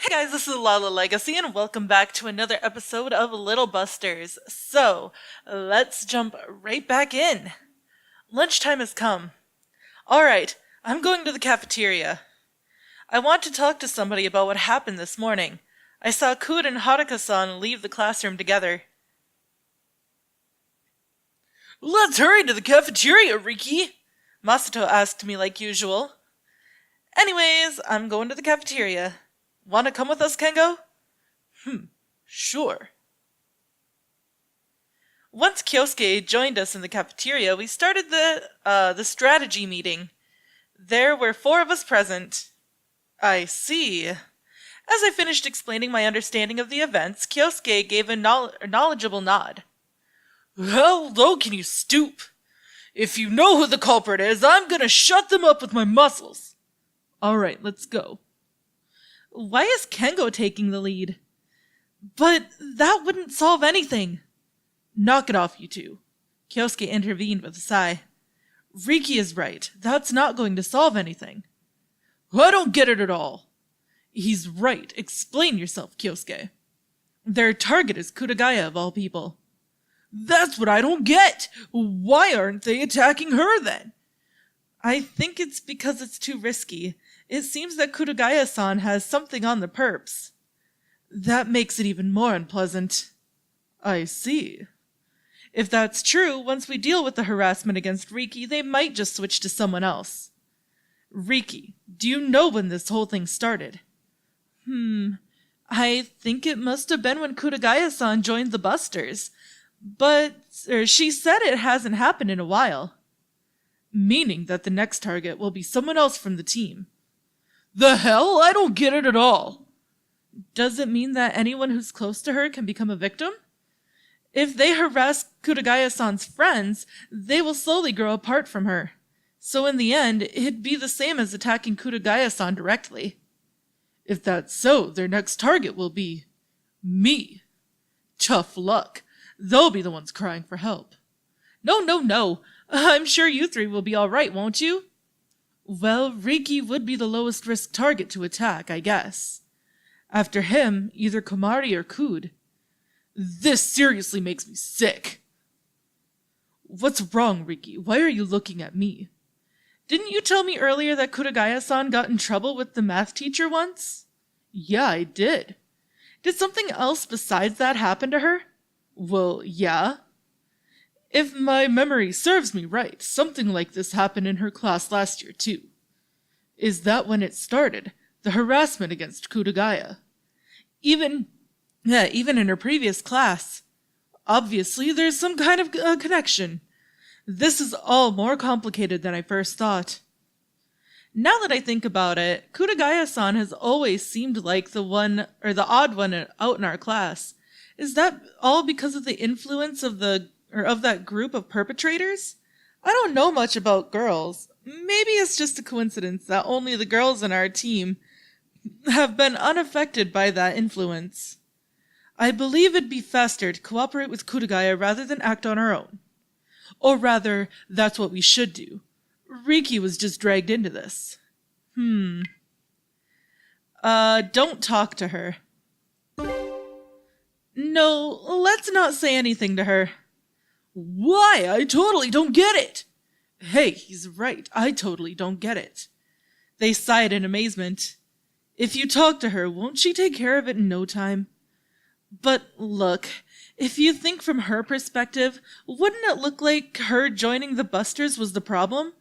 Hey guys, this is Lala Legacy, and welcome back to another episode of Little Busters. So, let's jump right back in. Lunchtime has come. Alright, I'm going to the cafeteria. I want to talk to somebody about what happened this morning. I saw Kud and Haruka-san leave the classroom together. Let's hurry to the cafeteria, Riki! Masato asked me like usual. Anyways, I'm going to the cafeteria. Want to come with us, Kengo? Sure. Once Kyosuke joined us in the cafeteria, we started the strategy meeting. There were 4 of us present. I see. As I finished explaining my understanding of the events, Kyosuke gave a knowledgeable nod. How low can you stoop? If you know who the culprit is, I'm gonna shut them up with my muscles. Alright, let's go. Why is Kengo taking the lead? But that wouldn't solve anything. Knock it off, you two. Kyosuke intervened with a sigh. Riki is right. That's not going to solve anything. I don't get it at all. He's right. Explain yourself, Kyosuke. Their target is Kurugaya of all people. That's what I don't get. Why aren't they attacking her then? I think it's because it's too risky. It seems that Kurugaya-san has something on the perps. That makes it even more unpleasant. I see. If that's true, once we deal with the harassment against Riki, they might just switch to someone else. Riki, do you know when this whole thing started? I think it must have been when Kurugaya-san joined the Busters. But she said it hasn't happened in a while. Meaning that the next target will be someone else from the team. The hell? I don't get it at all. Does it mean that anyone who's close to her can become a victim? If they harass Kurugaya-san's friends, they will slowly grow apart from her. So in the end, it'd be the same as attacking Kurugaya-san directly. If that's so, their next target will be me. Tough luck. They'll be the ones crying for help. No. I'm sure you 3 will be all right, won't you? Well, Riki would be the lowest risk target to attack, I guess. After him, either Komari or Kud. This seriously makes me sick. What's wrong, Riki? Why are you looking at me? Didn't you tell me earlier that Kurugaya-san got in trouble with the math teacher once? Yeah, I did. Did something else besides that happen to her? Well, yeah. If my memory serves me right, something like this happened in her class last year, too. Is that when it started? The harassment against Kurugaya? Even in her previous class. Obviously, there's some kind of connection. This is all more complicated than I first thought. Now that I think about it, Kurugaya-san has always seemed like the odd one out in our class. Is that all because of the influence of that group of perpetrators? I don't know much about girls. Maybe it's just a coincidence that only the girls in our team have been unaffected by that influence. I believe it'd be faster to cooperate with Kurugaya rather than act on our own. Or rather, that's what we should do. Riki was just dragged into this. Don't talk to her. No, let's not say anything to her. Why? I totally don't get it. Hey, he's right. I totally don't get it. They sighed in amazement. If you talk to her, won't she take care of it in no time? But look, if you think from her perspective, wouldn't it look like her joining the Busters was the problem?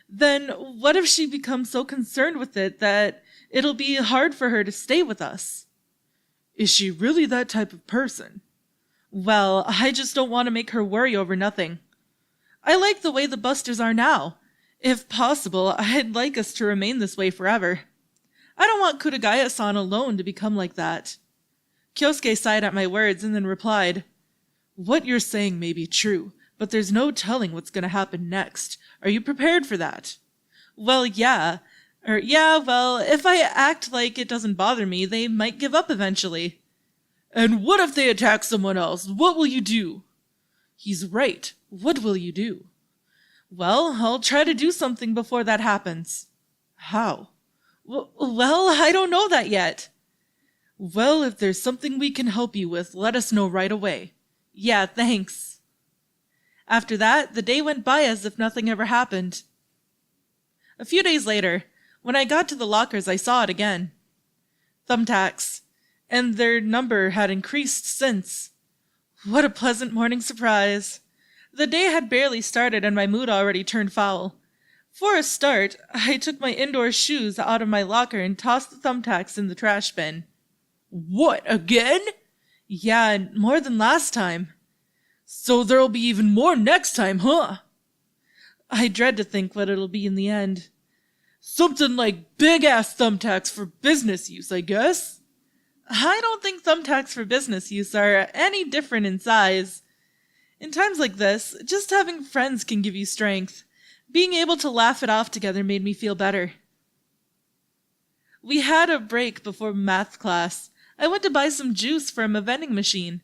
Then what if she becomes so concerned with it that it'll be hard for her to stay with us? Is she really that type of person? Well, I just don't want to make her worry over nothing. I like the way the Busters are now. If possible, I'd like us to remain this way forever. I don't want Kurugaya-san alone to become like that. Kyosuke sighed at my words and then replied, What you're saying may be true, but there's no telling what's going to happen next. Are you prepared for that? Well, yeah. Well, if I act like it doesn't bother me, they might give up eventually. And what if they attack someone else? What will you do? He's right. What will you do? Well, I'll try to do something before that happens. How? Well, I don't know that yet. Well, if there's something we can help you with, let us know right away. Yeah, thanks. After that, the day went by as if nothing ever happened. A few days later, when I got to the lockers, I saw it again. Thumbtacks. And their number had increased since. What a pleasant morning surprise. The day had barely started and my mood already turned foul. For a start, I took my indoor shoes out of my locker and tossed the thumbtacks in the trash bin. What, again? Yeah, and more than last time. So there'll be even more next time, huh? I dread to think what it'll be in the end. Something like big-ass thumbtacks for business use, I guess. I don't think thumbtacks for business use are any different in size. In times like this, just having friends can give you strength. Being able to laugh it off together made me feel better. We had a break before math class. I went to buy some juice from a vending machine.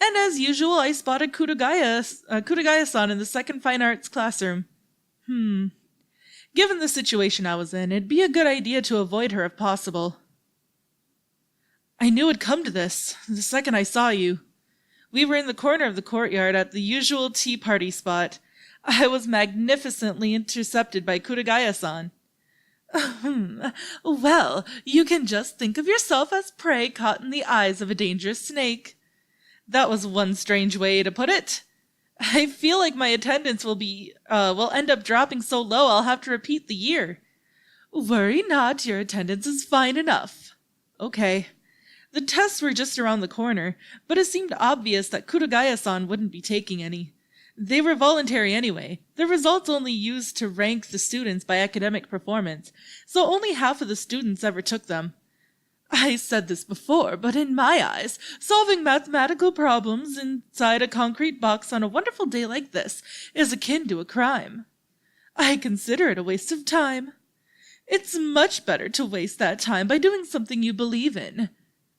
And as usual, I spotted Kurugaya-san in the second fine arts classroom. Given the situation I was in, it'd be a good idea to avoid her if possible. I knew it'd come to this, the second I saw you. We were in the corner of the courtyard at the usual tea party spot. I was magnificently intercepted by Kurugaya-san. Well, you can just think of yourself as prey caught in the eyes of a dangerous snake. That was one strange way to put it. I feel like my attendance will end up dropping so low I'll have to repeat the year. Worry not, your attendance is fine enough. Okay. The tests were just around the corner, but it seemed obvious that Kurugaya-san wouldn't be taking any. They were voluntary anyway, the results only used to rank the students by academic performance, so only half of the students ever took them. I said this before, but in my eyes, solving mathematical problems inside a concrete box on a wonderful day like this is akin to a crime. I consider it a waste of time. It's much better to waste that time by doing something you believe in.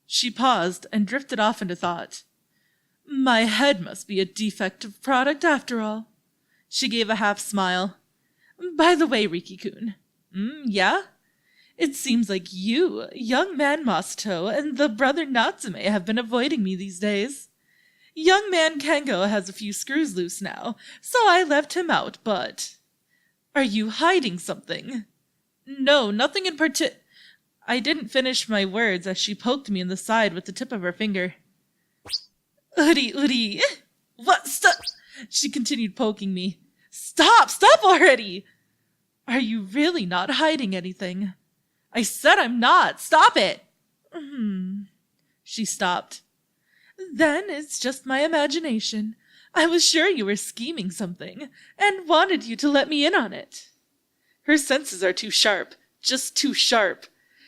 She paused and drifted off into thought. My head must be a defective product after all. She gave a half smile. By the way, Riki-kun. Yeah? It seems like you, young man Masato, and the brother Natsume have been avoiding me these days. Young man Kengo has a few screws loose now, so I left him out, but... Are you hiding something? No, nothing in particular. I didn't finish my words as she poked me in the side with the tip of her finger. Uri. What? Stop! She continued poking me. Stop already! Are you really not hiding anything? I said I'm not. Stop it! She stopped. Then it's just my imagination. I was sure you were scheming something, and wanted you to let me in on it. Her senses are too sharp. Just too sharp.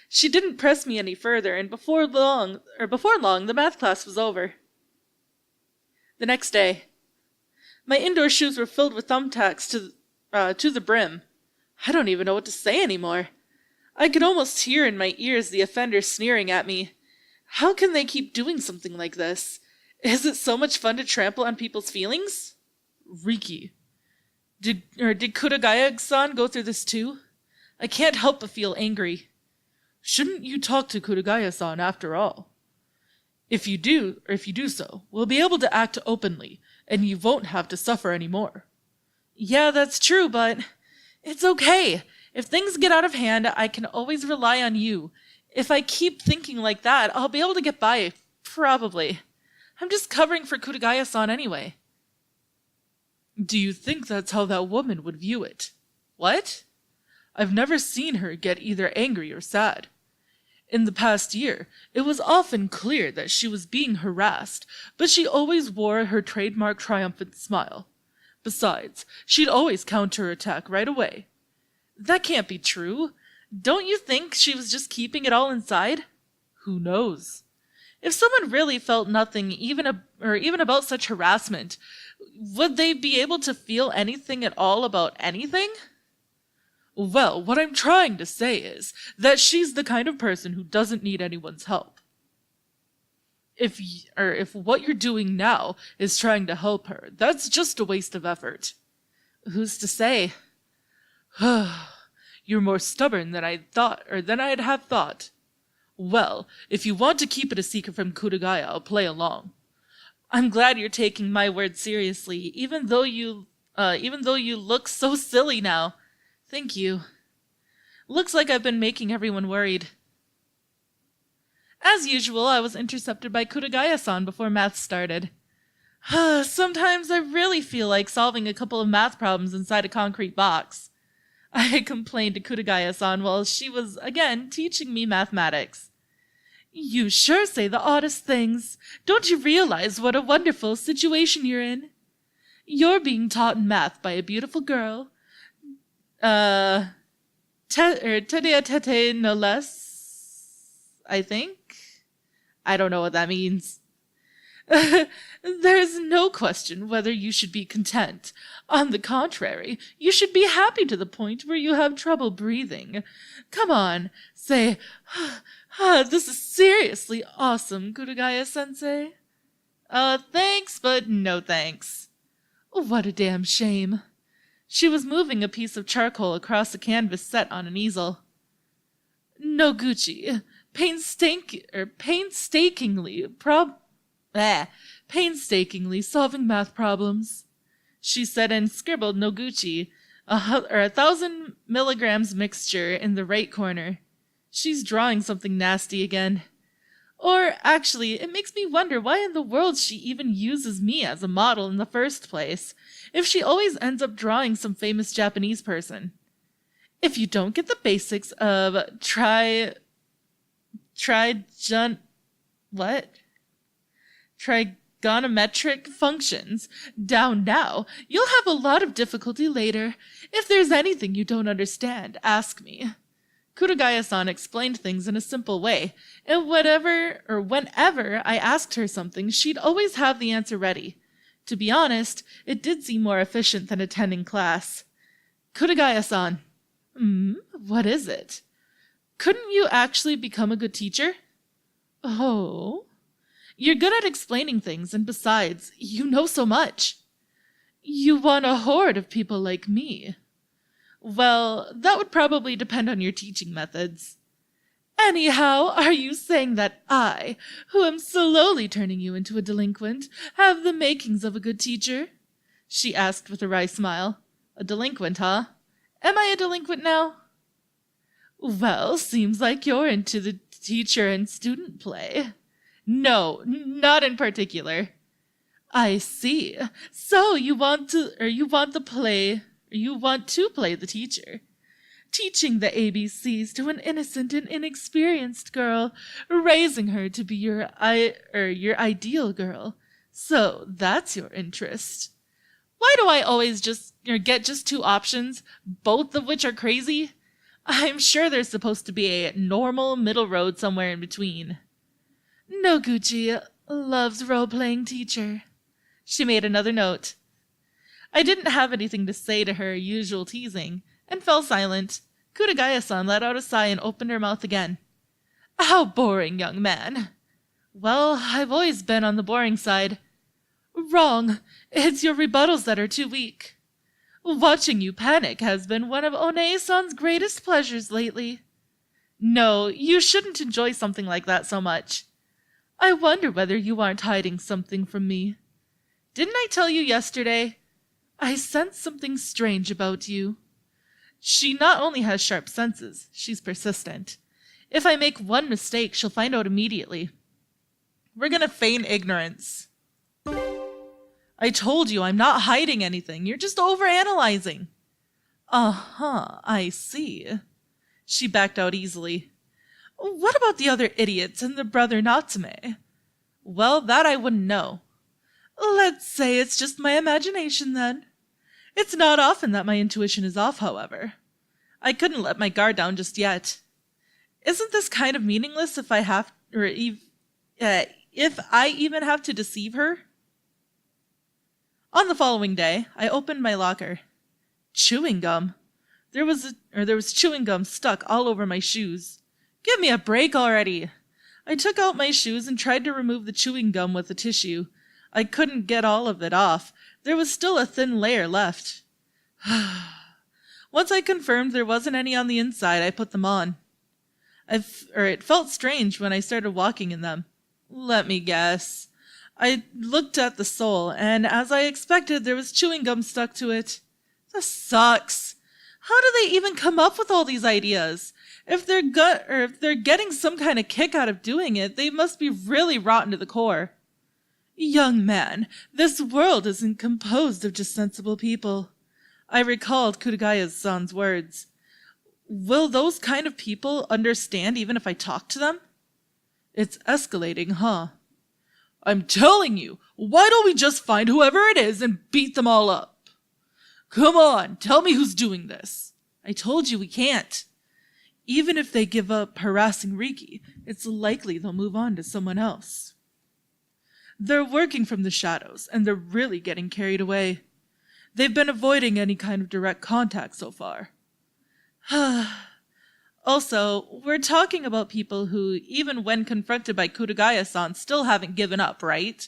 She didn't press me any further, and before long, the math class was over. The next day, my indoor shoes were filled with thumbtacks to the brim. I don't even know what to say anymore. I could almost hear in my ears the offender sneering at me. How can they keep doing something like this? Is it so much fun to trample on people's feelings? Riki, did Kurugaya-san go through this too? I can't help but feel angry. Shouldn't you talk to Kurugaya-san after all? If you do so, we'll be able to act openly, and you won't have to suffer anymore. Yeah, that's true, but it's okay. If things get out of hand, I can always rely on you. If I keep thinking like that, I'll be able to get by, probably. I'm just covering for Kurugaya-san anyway. Do you think that's how that woman would view it? What? I've never seen her get either angry or sad. In the past year, it was often clear that she was being harassed, but she always wore her trademark triumphant smile. Besides, she'd always counterattack right away. That can't be true. Don't you think she was just keeping it all inside? Who knows? If someone really felt nothing, even about such harassment, would they be able to feel anything at all about anything? Well, what I'm trying to say is that she's the kind of person who doesn't need anyone's help. If what you're doing now is trying to help her, that's just a waste of effort. Who's to say? You're more stubborn than I'd have thought. Well, if you want to keep it a secret from Kurugaya, I'll play along. I'm glad you're taking my words seriously, even though you look so silly now. Thank you. Looks like I've been making everyone worried. As usual, I was intercepted by Kurugaya-san before math started. Sometimes I really feel like solving a couple of math problems inside a concrete box. I complained to Kurugaya-san while she was, again, teaching me mathematics. You sure say the oddest things. Don't you realize what a wonderful situation you're in? You're being taught math by a beautiful girl. Tete no less, I think. I don't know what that means. There's no question whether you should be content. On the contrary, you should be happy to the point where you have trouble breathing. Come on, say, this is seriously awesome, Kurugaya-sensei. Thanks, but no thanks. What a damn shame. She was moving a piece of charcoal across a canvas set on an easel. Noguchi, painstakingly solving math problems, she said, and scribbled Noguchi, 1,000 milligrams mixture in the right corner. She's drawing something nasty again. Or, actually, it makes me wonder why in the world she even uses me as a model in the first place, if she always ends up drawing some famous Japanese person. If you don't get the basics of trigonometric functions down now, you'll have a lot of difficulty later. If there's anything you don't understand, ask me. Kurugaya-san explained things in a simple way, and whenever I asked her something, she'd always have the answer ready. To be honest, it did seem more efficient than attending class. Kurugaya-san. What is it? Couldn't you actually become a good teacher? Oh? You're good at explaining things, and besides, you know so much. You want a horde of people like me. Well, that would probably depend on your teaching methods. Anyhow, are you saying that I, who am slowly turning you into a delinquent, have the makings of a good teacher? She asked with a wry smile. A delinquent, huh? Am I a delinquent now? Well, seems like you're into the teacher and student play. No, not in particular. I see. So you want to play the teacher, teaching the ABCs to an innocent and inexperienced girl, raising her to be your ideal girl. So that's your interest. Why do I always get just two options, both of which are crazy? I'm sure there's supposed to be a normal middle road somewhere in between. Noguchi loves role-playing teacher. She made another note. I didn't have anything to say to her usual teasing, and fell silent. Kurugaya-san let out a sigh and opened her mouth again. How boring, young man. Well, I've always been on the boring side. Wrong. It's your rebuttals that are too weak. Watching you panic has been one of One-san's greatest pleasures lately. No, you shouldn't enjoy something like that so much. I wonder whether you aren't hiding something from me. Didn't I tell you yesterday? I sense something strange about you. She not only has sharp senses, she's persistent. If I make one mistake, she'll find out immediately. We're gonna feign ignorance. I told you I'm not hiding anything. You're just overanalyzing. Uh-huh, I see. She backed out easily. What about the other idiots and the brother Natsume? Well, that I wouldn't know. Let's say it's just my imagination, then. It's not often that my intuition is off, however. I couldn't let my guard down just yet. Isn't this kind of meaningless if I even have to deceive her? On the following day, I opened my locker. Chewing gum. There was chewing gum stuck all over my shoes. Give me a break already. I took out my shoes and tried to remove the chewing gum with a tissue. I couldn't get all of it off. There was still a thin layer left. Once I confirmed there wasn't any on the inside, I put them on. It felt strange when I started walking in them. Let me guess. I looked at the sole, and as I expected, there was chewing gum stuck to it. This sucks. How do they even come up with all these ideas? If they're getting some kind of kick out of doing it, they must be really rotten to the core. Young man, this world isn't composed of just sensible people. I recalled Kurugaya-san's words. Will those kind of people understand even if I talk to them? It's escalating, huh? I'm telling you, why don't we just find whoever it is and beat them all up? Come on, tell me who's doing this. I told you we can't. Even if they give up harassing Riki, it's likely they'll move on to someone else. They're working from the shadows, and they're really getting carried away. They've been avoiding any kind of direct contact so far. Also, we're talking about people who, even when confronted by Kurugaya-san, still haven't given up, right?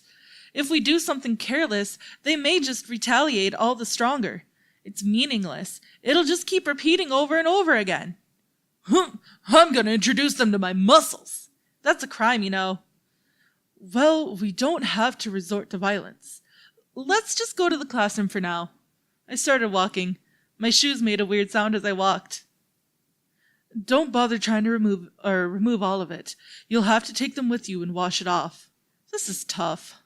If we do something careless, they may just retaliate all the stronger. It's meaningless. It'll just keep repeating over and over again. I'm gonna introduce them to my muscles. That's a crime, you know. Well, we don't have to resort to violence. Let's just go to the classroom for now. I started walking. My shoes made a weird sound as I walked. Don't bother trying to remove all of it. You'll have to take them with you and wash it off. This is tough.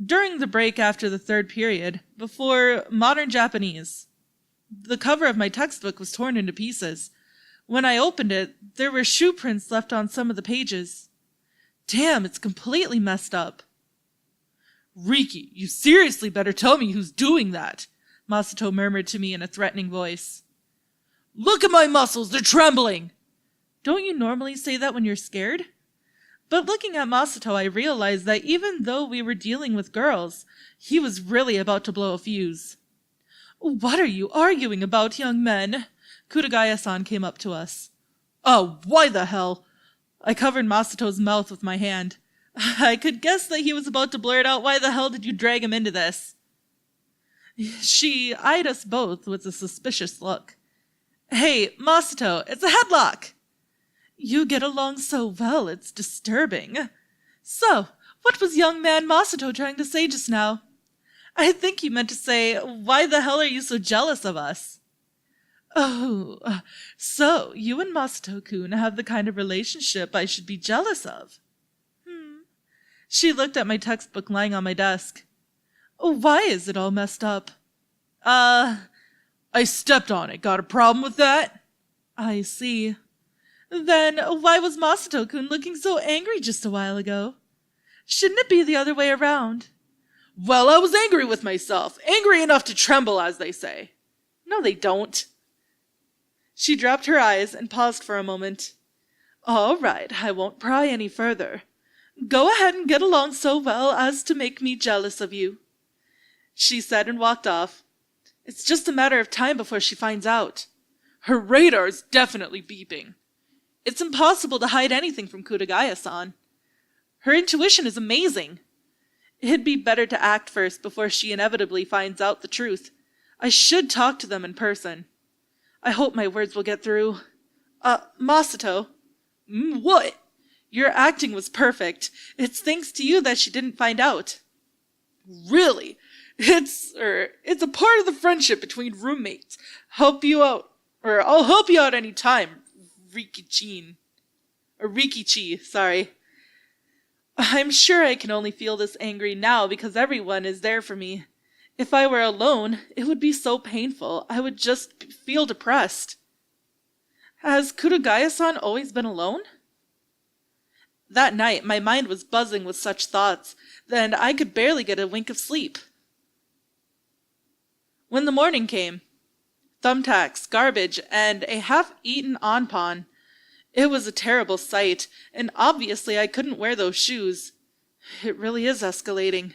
During the break after the third period, before modern Japanese, the cover of my textbook was torn into pieces. When I opened it, there were shoe prints left on some of the pages. Damn, it's completely messed up. Riki, you seriously better tell me who's doing that, Masato murmured to me in a threatening voice. Look at my muscles, they're trembling! Don't you normally say that when you're scared? But looking at Masato, I realized that even though we were dealing with girls, he was really about to blow a fuse. What are you arguing about, young men? Kurugaya-san came up to us. Oh, why the hell? I covered Masato's mouth with my hand. I could guess that he was about to blurt out, why the hell did you drag him into this? She eyed us both with a suspicious look. Hey, Masato, it's a headlock! You get along so well, it's disturbing. So, what was young man Masato trying to say just now? I think he meant to say, why the hell are you so jealous of us? Oh, so you and Masato-kun have the kind of relationship I should be jealous of. She looked at my textbook lying on my desk. Why is it all messed up? I stepped on it. Got a problem with that? I see. Then why was Masato-kun looking so angry just a while ago? Shouldn't it be the other way around? Well, I was angry with myself. Angry enough to tremble, as they say. No, they don't. She dropped her eyes and paused for a moment. All right, I won't pry any further. Go ahead and get along so well as to make me jealous of you, she said and walked off. It's just a matter of time before she finds out. Her radar's definitely beeping. It's impossible to hide anything from Kurugaya-san. Her intuition is amazing. It'd be better to act first before she inevitably finds out the truth. I should talk to them in person. I hope my words will get through. Masato? What? Your acting was perfect. It's thanks to you that she didn't find out. Really? It's a part of the friendship between roommates. I'll help you out any time, Riki-chi, sorry. I'm sure I can only feel this angry now because everyone is there for me. If I were alone, it would be so painful. I would just feel depressed. Has Kurugaya-san always been alone? That night, my mind was buzzing with such thoughts that I could barely get a wink of sleep. When the morning came, thumbtacks, garbage, and a half-eaten onpon. It was a terrible sight, and obviously I couldn't wear those shoes. It really is escalating.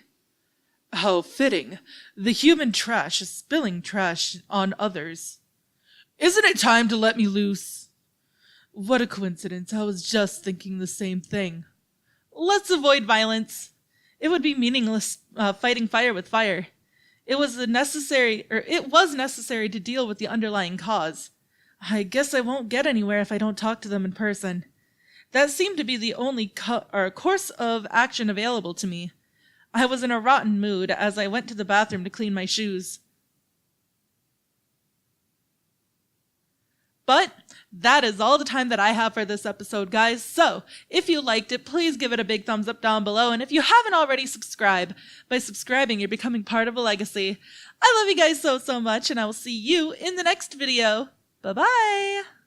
How fitting. The human trash is spilling trash on others. Isn't it time to let me loose? What a coincidence. I was just thinking the same thing. Let's avoid violence. It would be meaningless fighting fire with fire. It was necessary to deal with the underlying cause. I guess I won't get anywhere if I don't talk to them in person. That seemed to be the only course of action available to me. I was in a rotten mood as I went to the bathroom to clean my shoes. But that is all the time that I have for this episode, guys. So, if you liked it, please give it a big thumbs up down below. And if you haven't already, subscribe. By subscribing, you're becoming part of a legacy. I love you guys so much, and I will see you in the next video. Bye-bye!